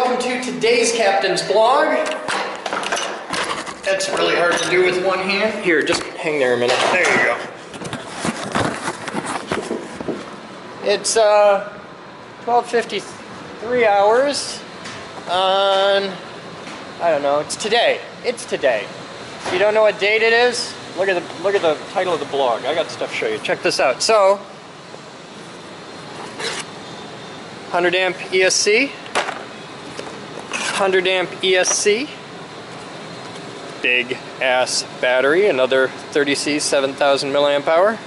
welcome to today's captain's blog. That's really hard to do with one hand. Here, just hang there a minute. There you go. It's 12:53 hours on, I don't know, it's today. It's today. If you don't know what date it is, look at the title of the blog. I got stuff to show you. Check this out. So, 100 amp ESC, 100 amp ESC, big ass battery, another 30C 7,000 milliamp hour,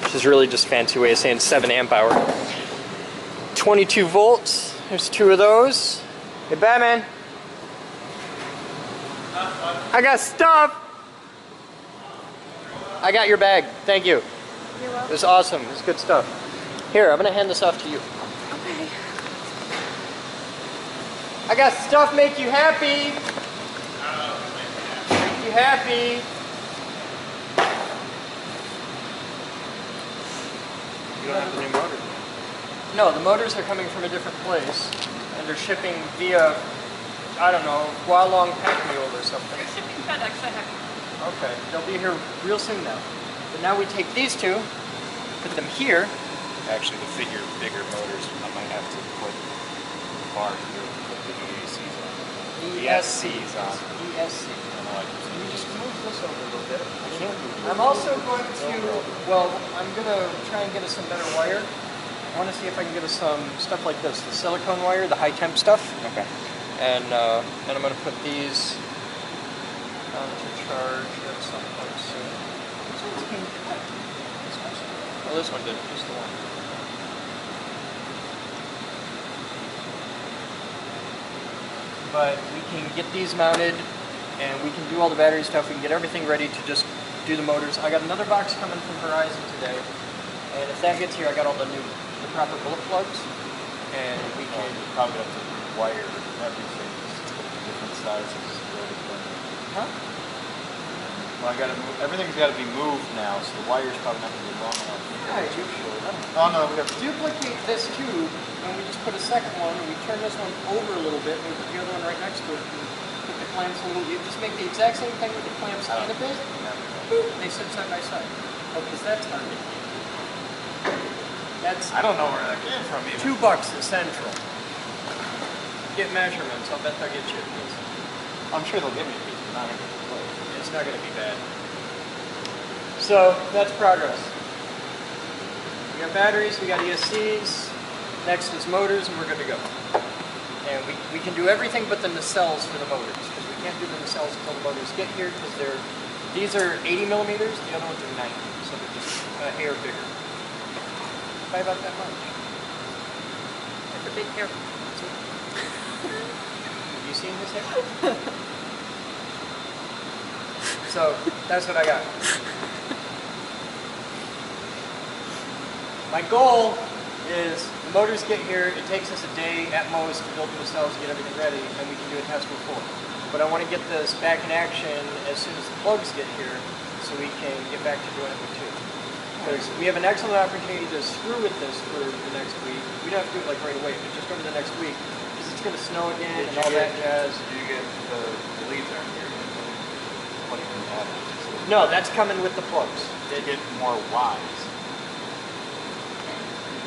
which is really just a fancy way of saying 7 amp hour. 22 volts, there's 2 of those. Hey Batman, I got stuff. I got your bag, thank you. You're welcome. It was awesome, it was good stuff. Here, I'm gonna hand this off to you. Okay. I got stuff make you happy. Make you happy. You don't have the new motor. No, the motors are coming from a different place, and they're shipping via, I don't know, Gualong pack mule or something. They're shipping FedEx, I have. Okay, they'll be here real soon now. But now we take these two, put them here. Actually, to figure bigger motors, I might have to put bar here to put the EACs on. ESCs on. ESC. Can you just move this over a little bit? I can't move. I'm also going to, well, I'm going to try and get us some better wire. I want to see if I can get us some stuff like this, the silicone wire, the high temp stuff. Okay. And I'm going to put these on to charge at some point soon. This one's pink. Well, this one didn't, just the one. But we can get these mounted, and we can do all the battery stuff. We can get everything ready to just do the motors. I got another box coming from Horizon today, and if that gets here, I got all the proper bullet plugs, and we can Probably have to wire everything different sizes. Huh? Well, everything's got to be moved now, so the wire's probably not going to be long enough. Yeah, Oh no, we have to duplicate this tube, and we just put a second one, and we turn this one over a little bit, and we put the other one right next to it, and put the clamps a little. You just make the exact same thing with the clamps and a bit. Boop, they sit side by side. Oh, because that's hard. That's I don't know where that came from even. $2 at Central. Get measurements. I'll bet they'll get you a piece. I'm sure they'll give me a piece, but not a good place. It's not going to be bad. So that's progress. We got batteries, we got ESCs, next is motors, and we're good to go. And we can do everything but the nacelles for the motors, because we can't do the nacelles until the motors get here, because these are 80 millimeters, the other ones are 90, so they're just a hair bigger. By about that much. That's a big hair. Have you seen this hair? So that's what I got. My goal is the motors get here, it takes us a day at most to build the nacelles and get everything ready, and we can do a test before. But I want to get this back in action as soon as the plugs get here, so we can get back to doing it with 2. Because we have an excellent opportunity to screw with this for the next week. We don't have to do it like right away, but just over the next week, because it's going to snow again and all that jazz. Did you get the leads aren't here? What do you mean that? No, that's coming with the plugs. They get more Ys.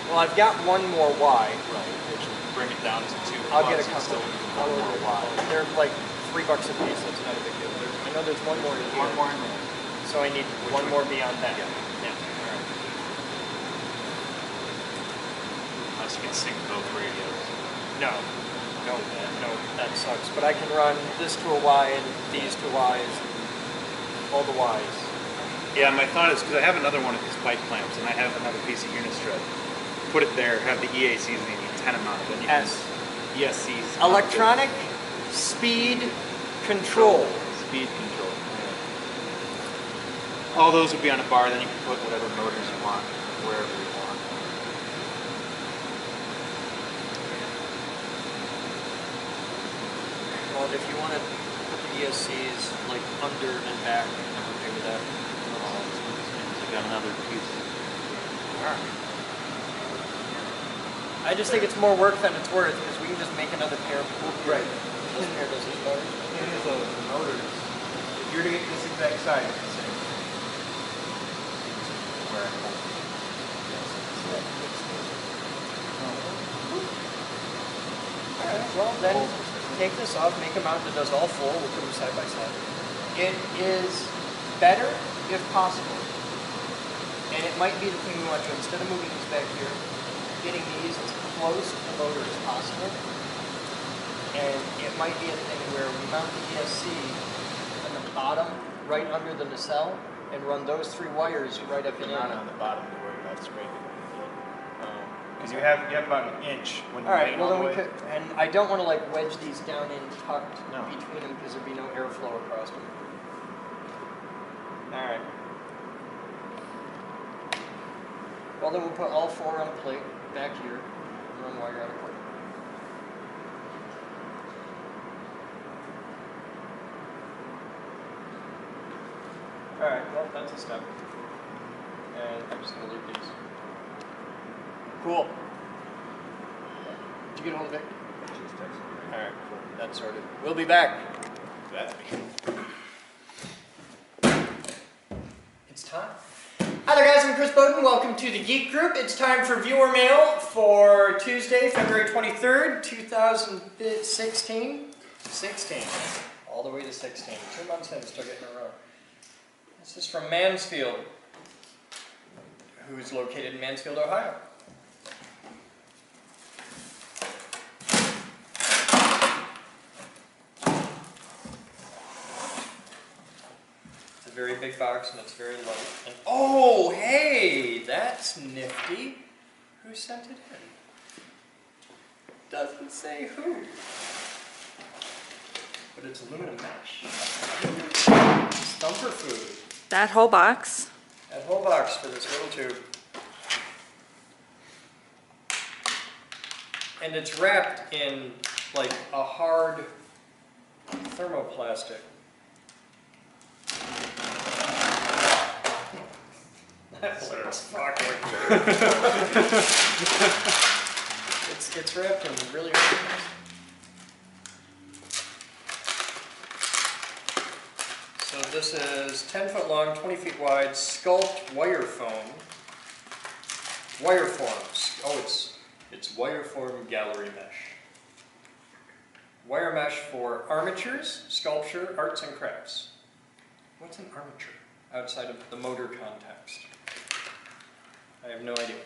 Well, I've got one more Y. Right. Which will bring it down to 2 I'll get a plugs couple. instead of one more Y. They're like $3 a piece. That's not a big deal. I know there's one more in here. One more in there. So I need one more beyond that. Yeah. Alright. Unless you can sync both radios. No, that sucks. But I can run this to a Y and these to Ys, all the Ys. Yeah, my thought is, because I have another one of these pipe clamps, and I have another piece of unistret. Put it there, have the EACs and the antenna mounted, then you can ESCs. Electronic speed control. Speed control. Yeah. All those would be on a bar, then you can put whatever motors you want, wherever you want. Well, if you want to put the ESCs like under and back, I'm okay with that. I got another piece. Alright. I just think it's more work than it's worth because we can just make another pair of pool gear. Right. This pair does its motors. It is those motors. If you're to get this exact size, it's the same. Where I hold Alright, well then take this off, make a mount that does all four, we'll put them side by side. It is better if possible. And it might be the thing we want to do. Instead of moving these back here, getting these as close to the motor as possible. And it might be a thing where we mount the ESC on the bottom, right under the nacelle, and run those 3 wires right up and in. not on the bottom to worry about scraping. Because you have about an inch when you Alright, lay well all then the we way. could, and I don't want to like wedge these down in tucked No. between them because there'd be no airflow across them. Alright. Well then we'll put all 4 on a plate back here and run wire out of plate. Alright, well that's a step. And I'm just going to leave these. Cool. Did you get a hold of Vic? Alright, cool. That's sorted. We'll be back. It's time. Hi there guys, I'm Chris Boden. Welcome to the Geek Group. It's time for viewer mail for Tuesday, February 23rd, 2016. 16. All the way to 16. 2 months in, still getting a row. This is from Mansfield, who's located in Mansfield, Ohio. It's a very big box and it's very light. And oh, hey, that's nifty. Who sent it in? Doesn't say who. But it's aluminum mesh. Stumper food. That whole box. That whole box for this little tube. And it's wrapped in like a hard thermoplastic. That's fucking. It's wrapped in really nice. So this is 10 foot long, 20 feet wide, sculpt wire foam. Wire forms. Oh, it's wire form gallery mesh. Wire mesh for armatures, sculpture, arts and crafts. What's an armature outside of the motor context? I have no idea.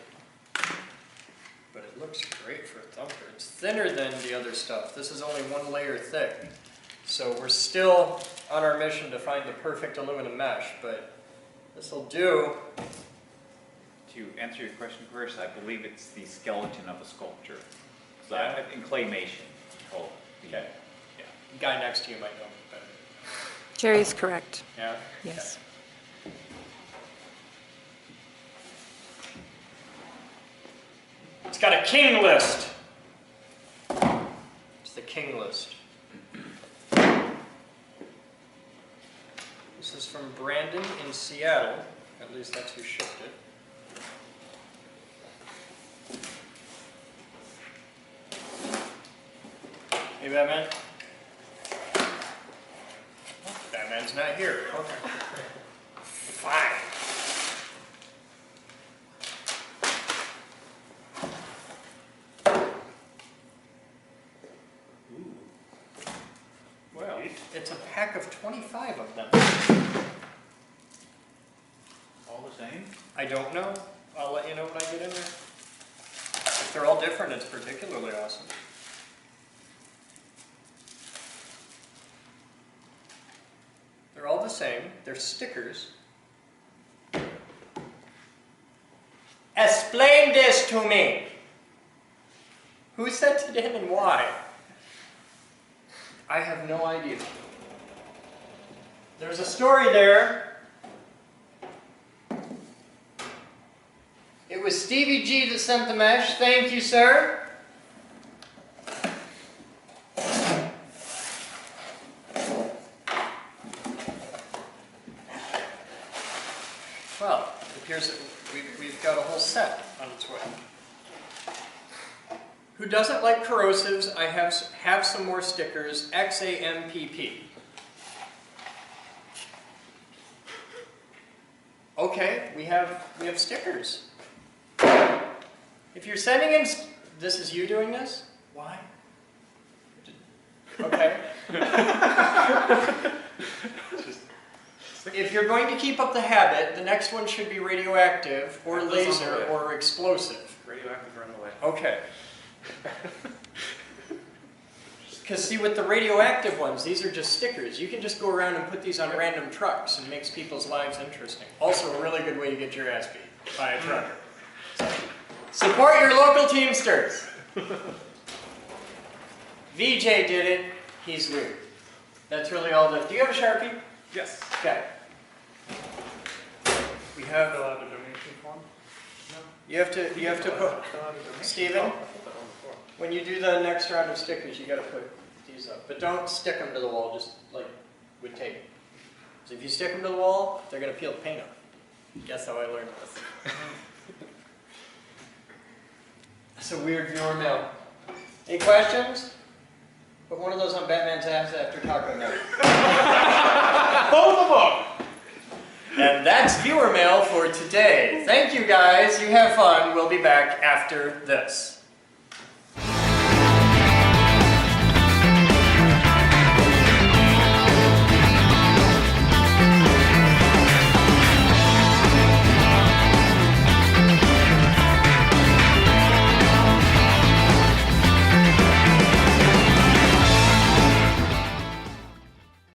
But it looks great for a thumper. It's thinner than the other stuff. This is only 1 layer thick. So we're still on our mission to find the perfect aluminum mesh, but this will do. To answer your question first, I believe it's the skeleton of a sculpture. So Yeah. in claymation. Oh, Okay. Yeah. The guy next to you might know better. Jerry's correct. Yeah? Yes. Okay. It's got a king list. It's the king list. This is from Brandon in Seattle. At least that's who shipped it. Hey, Batman. Batman's not here. Okay. Fine. Well, it's a pack of 25 of them. all the same? I don't know. I'll let you know when I get in there. If they're all different, it's particularly awesome. They're all the same. They're stickers. Explain this to me. Who sent it in and why? I have no idea. There's a story there. It was Stevie G that sent the mesh. Thank you, sir. Well, it appears that we've got a whole set on its way. Who doesn't like corrosives? I have some more stickers. XAMPP. Okay, we have stickers. If you're sending in, this is you doing this? Why? Okay. If you're going to keep up the habit, the next one should be radioactive, or laser, or explosive. Radioactive run away. Okay. Because see, with the radioactive ones, these are just stickers. You can just go around and put these on random trucks, and it makes people's lives interesting. Also, a really good way to get your ass beat by a trucker. So, support your local Teamsters. VJ did it. He's weird. That's really all that. Do you have a Sharpie? Yes. Okay. We have. Fill out a donation form? No. You have to put. Stephen, when you do the next round of stickers, you got to put these up, but don't stick them to the wall. Just like with tape. So if you stick them to the wall, they're gonna peel the paint off. Guess how I learned this. That's a weird viewer mail. Any questions? Put one of those on Batman's ass after taco night. Both of them! And that's viewer mail for today. Thank you guys. You have fun. We'll be back after this.